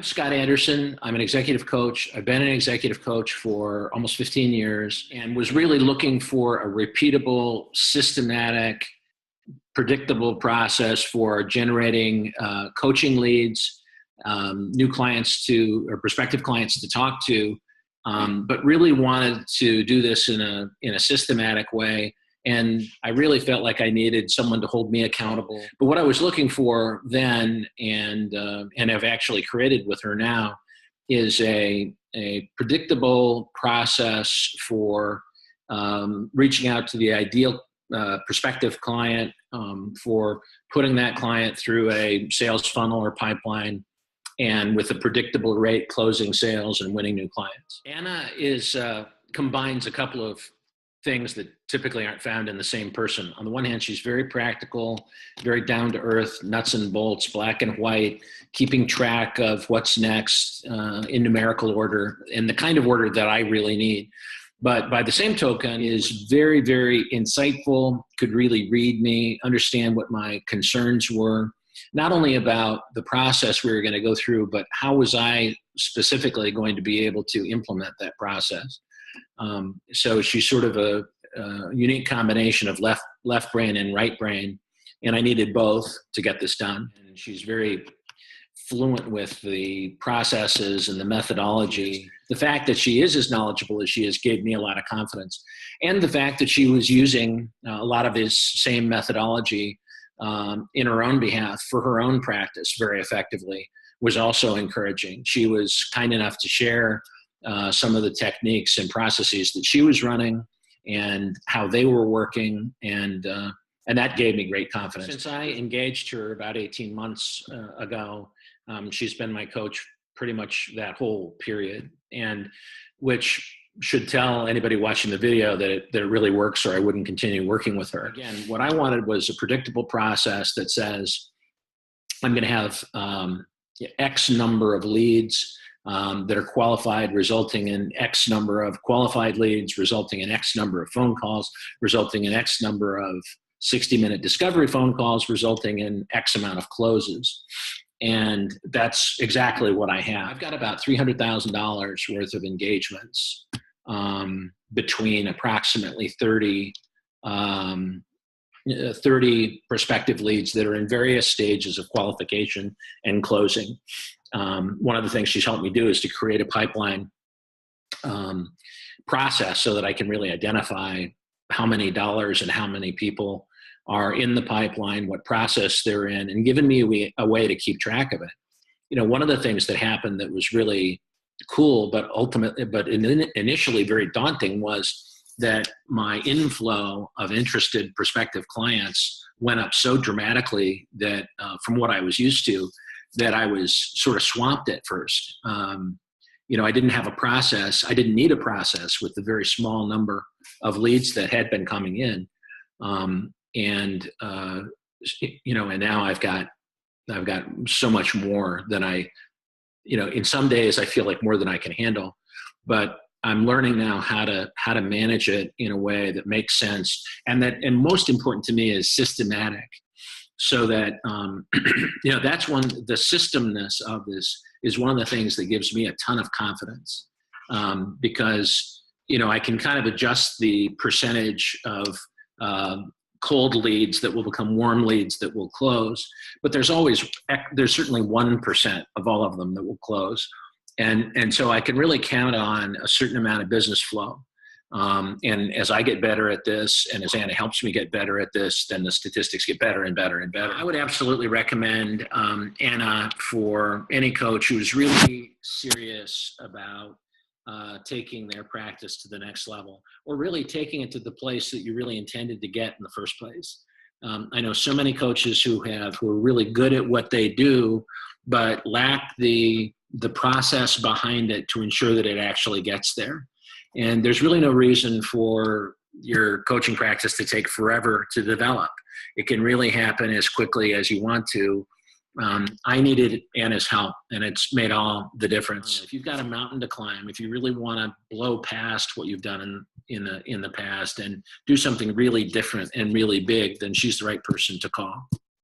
Scott Anderson. I'm an executive coach. I've been an executive coach for almost 15 years and was really looking for a repeatable, systematic, predictable process for generating coaching leads, new clients to, or prospective clients to talk to, but really wanted to do this in a systematic way. And I really felt like I needed someone to hold me accountable. But what I was looking for then, and have actually created with her now, is a predictable process for reaching out to the ideal prospective client, for putting that client through a sales funnel or pipeline, and with a predictable rate closing sales and winning new clients. Ana combines a couple of things that typically aren't found in the same person. On the one hand, she's very practical, very down to earth, nuts and bolts, black and white, keeping track of what's next in numerical order, in the kind of order that I really need. But by the same token, is very, very insightful, could really read me, understand what my concerns were, not only about the process we were going to go through, but how was I specifically going to be able to implement that process. So she's sort of a unique combination of left brain and right brain, and I needed both to get this done. And she's very fluent with the processes and the methodology. The fact that she is as knowledgeable as she is gave me a lot of confidence, and the fact that she was using a lot of his same methodology in her own behalf for her own practice very effectively was also encouraging. She was kind enough to share some of the techniques and processes that she was running and how they were working, and that gave me great confidence. Since I engaged her about 18 months ago, she's been my coach pretty much that whole period, and which should tell anybody watching the video that it really works, or I wouldn't continue working with her. Again, what I wanted was a predictable process that says I'm going to have X number of leads that are qualified, resulting in X number of qualified leads, resulting in X number of phone calls, resulting in X number of 60-minute discovery phone calls, resulting in X amount of closes. And that's exactly what I have. I've got about $300,000 worth of engagements between approximately 30 prospective leads that are in various stages of qualification and closing. One of the things she's helped me do is to create a pipeline process so that I can really identify how many dollars and how many people are in the pipeline, what process they're in, and given me a way to keep track of it. You know, one of the things that happened that was really cool, but initially very daunting, was that my inflow of interested prospective clients went up so dramatically that from what I was used to, that I was sort of swamped at first. You know, I didn't have a process. I didn't need a process with the very small number of leads that had been coming in. You know, and now I've got so much more than in some days I feel like more than I can handle, but I'm learning now how to manage it in a way that makes sense, and most important to me is systematic, so that that's the systemness of this is one of the things that gives me a ton of confidence, because I can kind of adjust the percentage of cold leads that will become warm leads that will close, but there's certainly 1% of all of them that will close. And so I can really count on a certain amount of business flow. And as I get better at this, and as Ana helps me get better at this, then the statistics get better and better and better. I would absolutely recommend Ana for any coach who is really serious about taking their practice to the next level, or really taking it to the place that you really intended to get in the first place. I know so many coaches who are really good at what they do, but lack the process behind it to ensure that it actually gets there. And there's really no reason for your coaching practice to take forever to develop. It can really happen as quickly as you want to. I needed Ana's help, and it's made all the difference. If you've got a mountain to climb, if you really want to blow past what you've done in the past and do something really different and really big, then she's the right person to call.